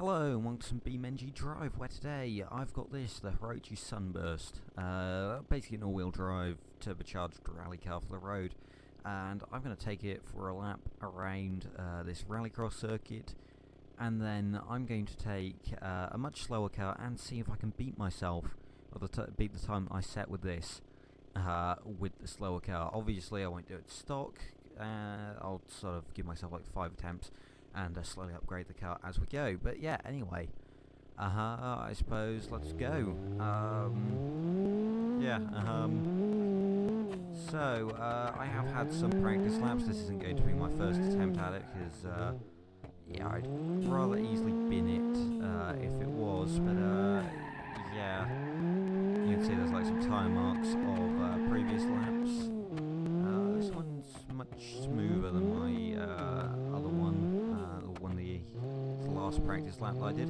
Hello and welcome to BeamNG.Drive, where today I've got this, the Hirochi Sunburst, basically an all-wheel drive turbocharged rally car for the road, and I'm going to take it for a lap around this Rallycross circuit, and then I'm going to take a much slower car and see if I can beat myself, or beat the time I set with this, with the slower car. Obviously I won't do it stock, I'll sort of give myself like 5 attempts, and slowly upgrade the car as we go. But yeah, anyway, I suppose let's go. So I have had some practice laps. This isn't going to be my first attempt at it because yeah, I'd rather easily bin it if it was. But yeah, you can see there's like some tire marks of previous laps. This one's much smoother than my other one. The last practice lap that I did.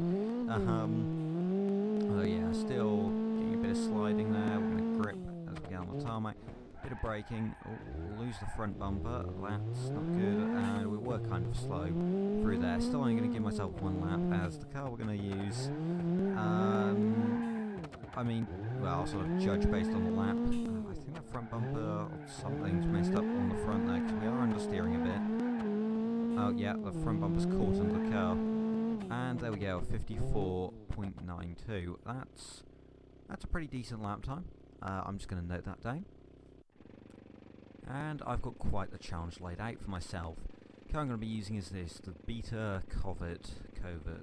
Oh yeah, still getting a bit of sliding there. We're going to grip as we get on the tarmac. Bit of braking. We'll lose the front bumper. That's not good. And we were kind of slow through there. Still only going to give myself one lap as the car we're going to use. I mean, well, I'll sort of judge based on the lap. I think the front bumper, something's messed up on the front there because we are understeering a bit. Oh yeah, the front bumper's caught under the car. And there we go, 54.92. That's a pretty decent lap time. I'm just going to note that down. And I've got quite the challenge laid out for myself. The car I'm going to be using is this, the Beta Covert,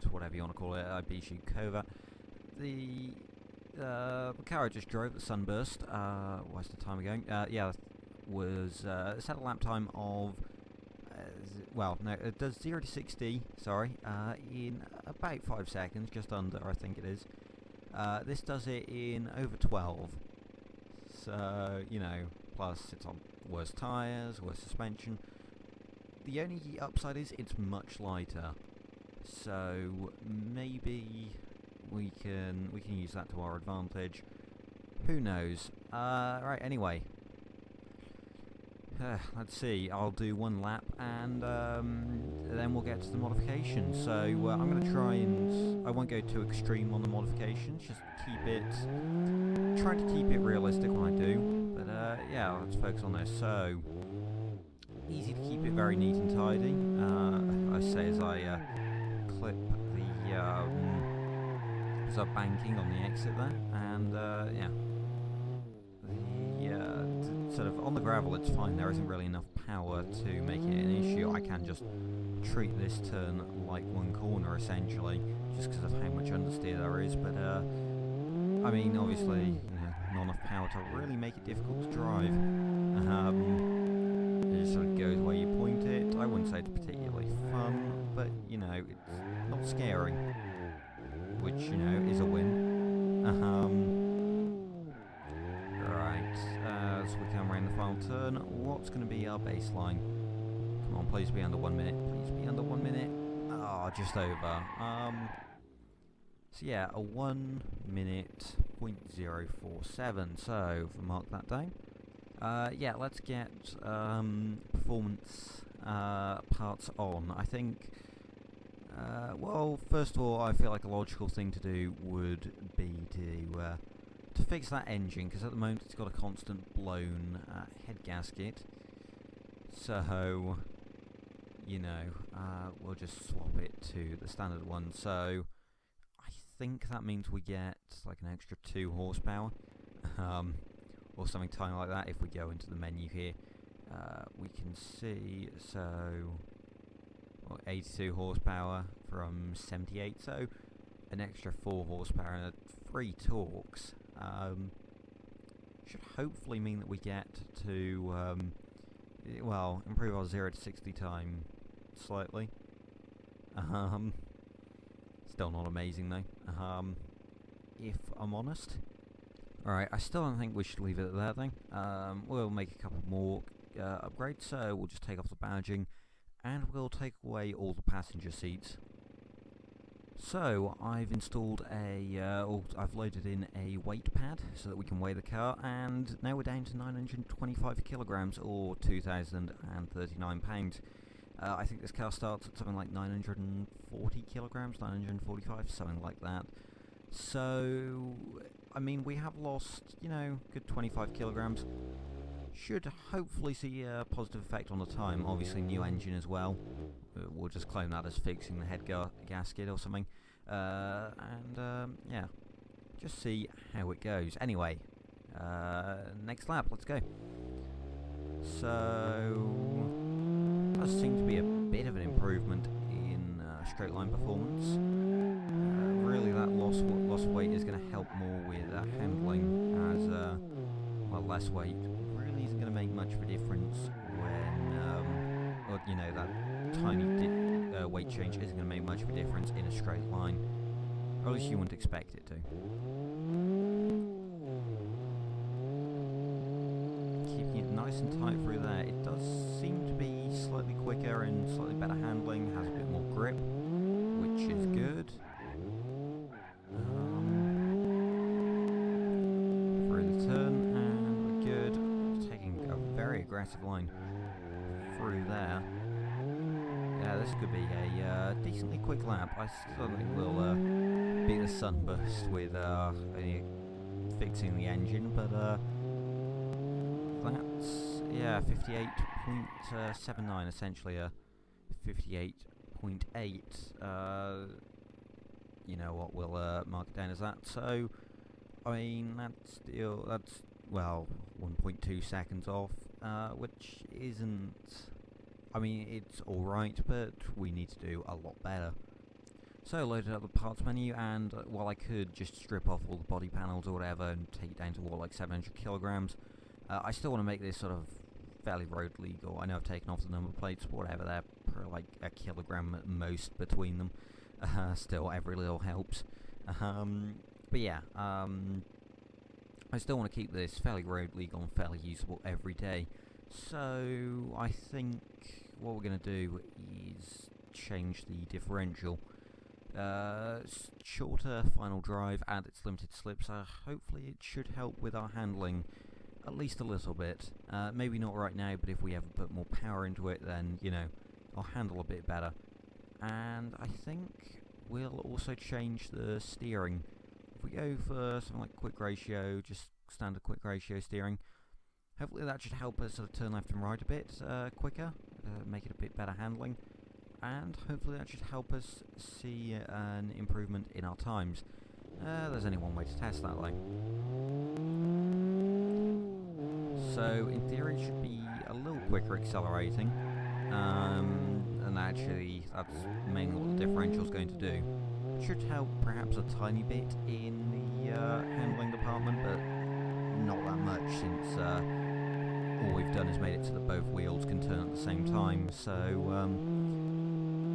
whatever you want to call it, Ibishu Covert. The car I just drove, the Sunburst, what's the time going? Yeah, was set a lap time of, well, no, it does 0 to 60, sorry, in about 5 seconds, just under, I think it is. This does it in over 12, so, you know, plus it's on worse tyres, worse suspension. The only upside is it's much lighter, so maybe we can use that to our advantage. Who knows? Right, anyway. Let's see, I'll do one lap and then we'll get to the modification. So I'm going to try and, I won't go too extreme on the modifications, just try to keep it realistic when I do. But yeah, let's focus on this. So, easy to keep it very neat and tidy, I say as I clip the banking on the exit there, and yeah. Sort of on the gravel it's fine, there isn't really enough power to make it an issue. I can just treat this turn like one corner essentially, just because of how much understeer there is, but I mean obviously, you know, not enough power to really make it difficult to drive. It just sort of goes where you point it. I wouldn't say it's particularly fun, but you know, it's not scary, which, you know, is a win. As we come around the final turn, what's going to be our baseline? Come on, please be under 1 minute. Please be under 1 minute. Oh, just over. So yeah, a 1 minute .047. So if we mark that down. Yeah, let's get performance parts on. I think. Well, first of all, I feel like a logical thing to do would be to fix that engine, because at the moment it's got a constant blown head gasket. So, you know, we'll just swap it to the standard one. So, I think that means we get like an extra 2 horsepower, or something tiny like that. If we go into the menu here, we can see, so, well, 82 horsepower from 78, so an extra 4 horsepower and 3 torques. Should hopefully mean that we get to, well, improve our 0 to 60 time slightly. Still not amazing though, if I'm honest. Alright, I still don't think we should leave it at that thing. We'll make a couple more upgrades, so we'll just take off the badging, and we'll take away all the passenger seats. So, I've installed I've loaded in a weight pad so that we can weigh the car, and now we're down to 925 kilograms or 2,039 pounds. I think this car starts at something like 940 kilograms, 945, something like that. So, I mean, we have lost, you know, good 25 kilograms. Should hopefully see a positive effect on the time. Obviously, new engine as well. We'll just claim that as fixing the head gasket or something. Yeah, just see how it goes. Anyway, next lap, let's go. So, does seem to be a bit of an improvement in straight line performance. Really, that lost weight is going to help more with handling, as well, less weight really isn't going to make much of a difference when, or, you know, that tiny weight change isn't going to make much of a difference in a straight line, or at least you wouldn't expect it to. Keeping it nice and tight through there. It does seem to be slightly quicker and slightly better handling, has a bit more grip, which is good. Through the turn, and we're good. Taking a very aggressive line through there. Yeah, this could be a decently quick lap. I still think we'll beat the Sunburst with only fixing the engine, but that's, yeah, 58.79, essentially a 58.8. You know what, we'll mark it down as that. So, I mean, that's well, 1.2 seconds off, which isn't, I mean, it's alright, but we need to do a lot better. So, loaded up the parts menu, and while I could just strip off all the body panels or whatever and take it down to, what, like 700 kilograms, I still want to make this sort of fairly road legal. I know I've taken off the number plates, whatever, they're per like a kilogram at most between them. Still, every little helps. But yeah, I still want to keep this fairly road legal and fairly usable every day. So I think what we're going to do is change the differential. Shorter final drive and its limited slip, so hopefully it should help with our handling at least a little bit. Maybe not right now, but if we ever put more power into it, then, you know, I'll handle a bit better. And I think we'll also change the steering. If we go for something like quick ratio, just standard quick ratio steering, hopefully that should help us sort of turn left and right a bit quicker, make it a bit better handling, and hopefully that should help us see an improvement in our times. There's only one way to test that though. So in theory it should be a little quicker accelerating, and actually that's mainly what the differential is going to do. It should help perhaps a tiny bit in the handling department, but not that much, since all we've done is made it so that both wheels can turn at the same time. So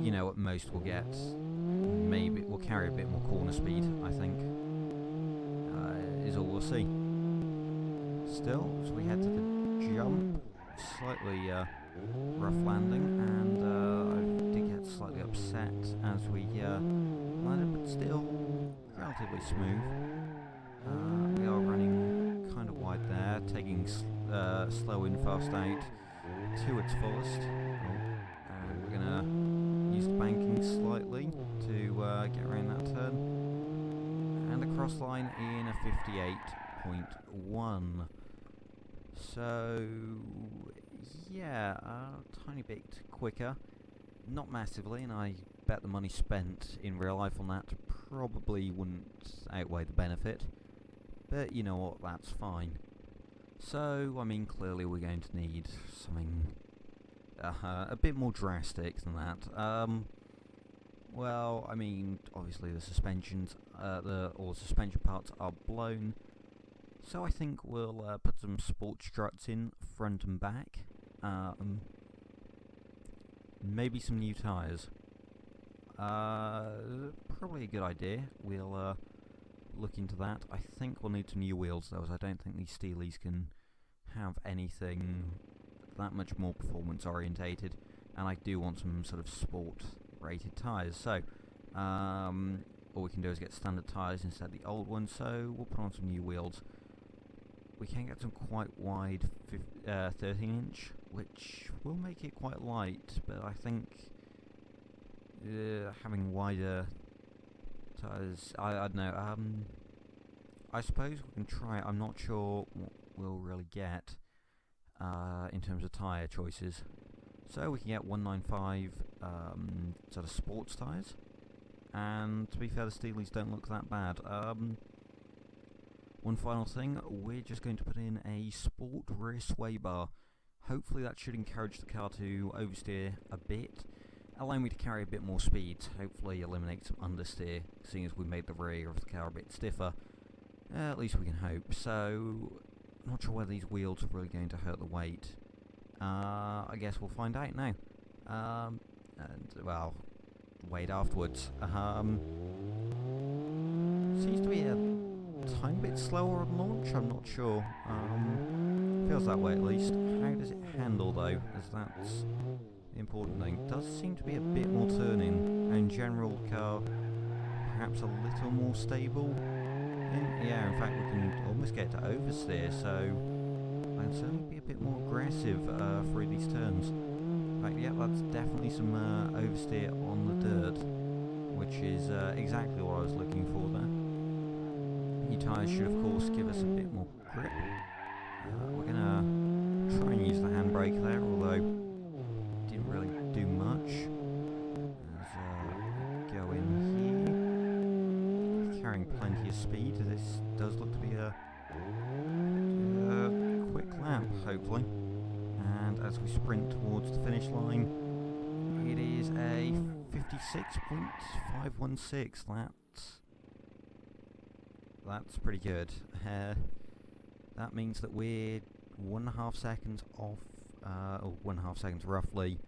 you know, at most we'll get, maybe we'll carry a bit more corner speed, I think, is all we'll see. Still, as we head to the jump, slightly rough landing, and I did get slightly upset as we landed, but still relatively smooth. We are running kind of wide there, taking slow in, fast out to its fullest, and we're going to use the banking slightly to get around that turn, and the cross line in a 58.1. So yeah, a tiny bit quicker, not massively, and I bet the money spent in real life on that probably wouldn't outweigh the benefit, but you know what, that's fine. So, I mean, clearly we're going to need something a bit more drastic than that. Well, I mean, obviously the suspensions, all the suspension parts are blown, so I think we'll put some sport struts in front and back. Maybe some new tyres. Probably a good idea. We'll look into that. I think we'll need some new wheels though, as I don't think these Steelies can have anything that much more performance orientated, and I do want some sort of sport rated tyres. So all we can do is get standard tyres instead of the old ones, so we'll put on some new wheels. We can get some quite wide 13-inch which will make it quite light, but I think having wider tyres, I don't know, I suppose we can try it. I'm not sure what we'll really get in terms of tyre choices. So we can get 195 sort of sports tyres, and to be fair, the Steelies don't look that bad. One final thing, we're just going to put in a sport rear sway bar. Hopefully that should encourage the car to oversteer a bit, allow me to carry a bit more speed, hopefully eliminate some understeer, seeing as we made the rear of the car a bit stiffer. At least we can hope. So, I'm not sure whether these wheels are really going to hurt the weight. I guess we'll find out now. And, well, wait afterwards. Seems to be a tiny bit slower on launch, I'm not sure. Feels that way at least. How does it handle though, as that's the important thing. It does seem to be a bit more turning, and in general the car perhaps a little more stable. Yeah, in fact we can almost get to oversteer, so I can certainly be a bit more aggressive through these turns. In fact, yeah, that's definitely some oversteer on the dirt, which is exactly what I was looking for there. New tyres should of course give us a bit more grip. We're going to try and use the handbrake there, although it didn't really do much. As go in here, carrying plenty of speed. This does look to be a quick lap, hopefully. And as we sprint towards the finish line, it is a 56.516. That's pretty good. That means that we're 1.5 seconds off, or 1.5 seconds roughly,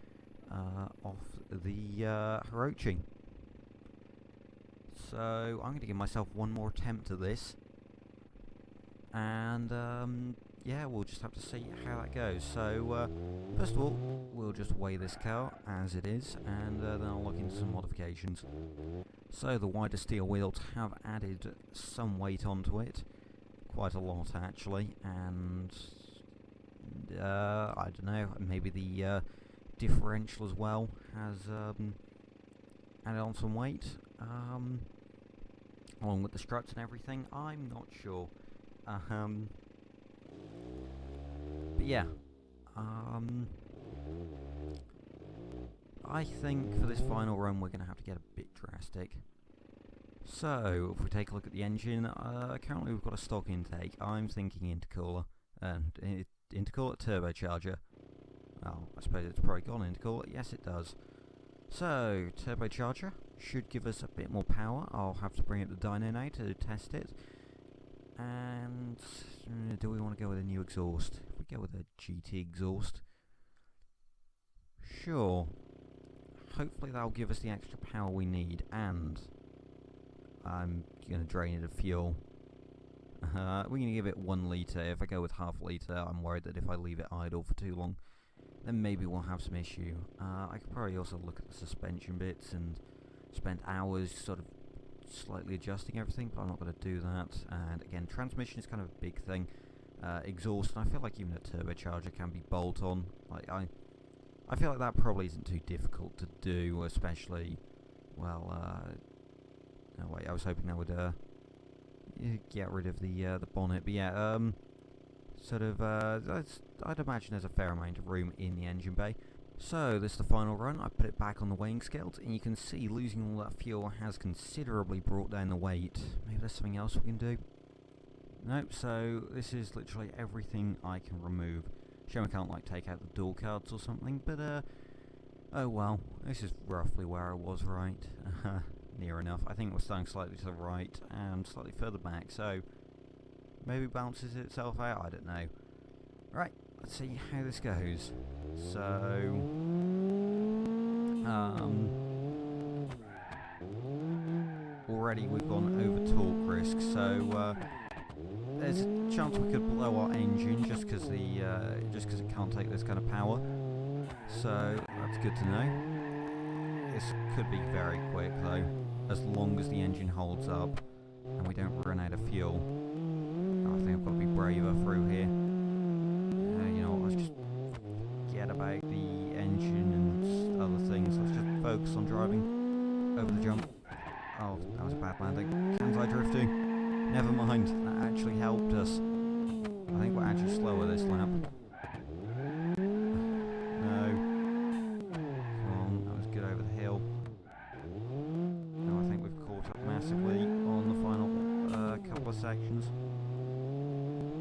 off the Hirochi. So I'm going to give myself one more attempt at this, and yeah, we'll just have to see how that goes. So first of all, we'll just weigh this car as it is, and then I'll look into some modifications. So the wider steel wheels have added some weight onto it, quite a lot actually, and I don't know, maybe the differential as well has added on some weight, along with the struts and everything. I'm not sure, but yeah, I think for this final run we're going to have to get a bit drastic. So, if we take a look at the engine, currently we've got a stock intake. I'm thinking intercooler, and intercooler turbocharger. Oh, I suppose it's probably gone intercooler. Yes, it does. So, turbocharger should give us a bit more power. I'll have to bring up the dyno now to test it. And do we want to go with a new exhaust? If we go with a GT exhaust, sure. Hopefully that'll give us the extra power we need, and I'm going to drain it of fuel. We're going to give it 1 litre. If I go with half litre, I'm worried that if I leave it idle for too long, then maybe we'll have some issue. I could probably also look at the suspension bits and spend hours sort of slightly adjusting everything, but I'm not going to do that. And again, transmission is kind of a big thing. Exhaust, and I feel like even a turbocharger can be bolt-on. Like I feel like that probably isn't too difficult to do, especially, well, no wait, I was hoping that would get rid of the bonnet, but yeah, sort of, I'd imagine there's a fair amount of room in the engine bay. So, this is the final run. I put it back on the weighing scales, and you can see losing all that fuel has considerably brought down the weight. Maybe there's something else we can do? Nope, so this is literally everything I can remove. Shame I can't, like, take out the door cards or something, but, oh well, this is roughly where I was, right? Near enough. I think we're starting slightly to the right and slightly further back, so maybe balances itself out, I don't know. Right, let's see how this goes. So, already we've gone over torque risk, so there's a chance we could blow our engine just because it can't take this kind of power. So that's good to know. This could be very quick though, as long as the engine holds up and we don't run out of fuel. I think I've got to be braver through here. You know what, let's just get focus on driving over the jump. Oh, that was a bad landing. Kansai drifting. Never mind, that actually helped us. I think we're actually slower this lap. No. Come on, that was good over the hill. No, I think we've caught up massively on the final couple of sections.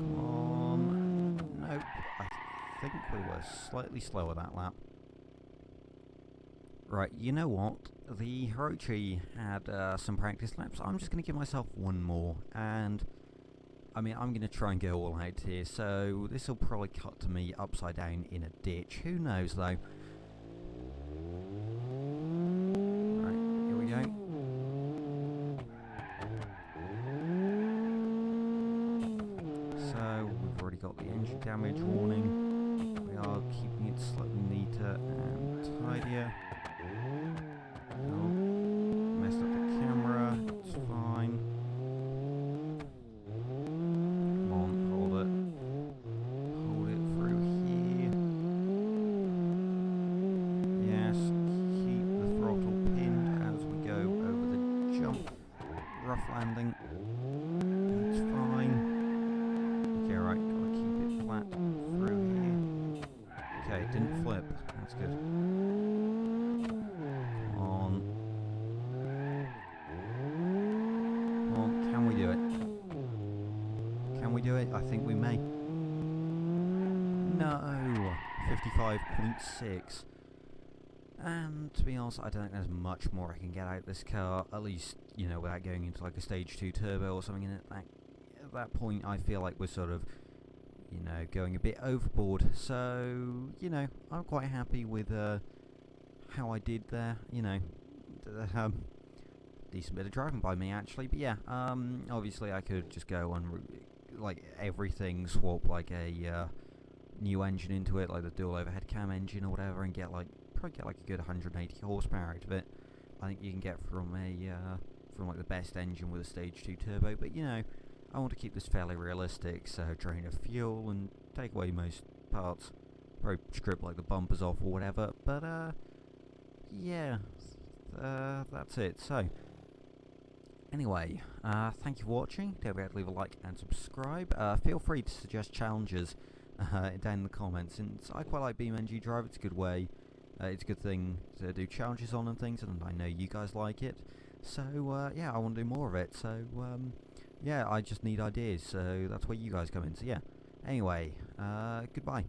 Come on. Nope. I think we were slightly slower that lap. Right, you know what? The Hirochi had some practice laps. I'm just going to give myself one more, and I mean, I'm going to try and go all out here, so this will probably cut to me upside down in a ditch. Who knows, though? Right, here we go. So, we've already got the engine damage warning. We are keeping it slightly neater and tidier. Oh, messed up the camera, it's fine. Come on, hold it. Hold it through here. Yes, keep the throttle pinned as we go over the jump. Rough landing. It's fine. Okay, right, gotta keep it flat through here. Okay, it didn't flip. That's good. I think we may. No! 55.6. And to be honest, I don't think there's much more I can get out of this car, at least, you know, without going into like a stage 2 turbo or something. And at that point, I feel like we're sort of, you know, going a bit overboard. So, you know, I'm quite happy with how I did there, you know. Decent bit of driving by me, actually. But yeah, obviously I could just go on like everything, swap like a new engine into it, like the dual overhead cam engine or whatever, and probably get like a good 180 horsepower out of it. I think you can get from from like the best engine with a stage 2 turbo. But you know, I want to keep this fairly realistic, so drain of fuel and take away most parts, probably strip like the bumpers off or whatever. But yeah, that's it. So anyway, thank you for watching. Don't forget to leave a like and subscribe. Feel free to suggest challenges down in the comments, since I quite like BeamNG.Drive. It's a good way, it's a good thing to do challenges on and things, and I know you guys like it. So yeah, I want to do more of it. So yeah, I just need ideas, so that's where you guys come in. So yeah, anyway, goodbye.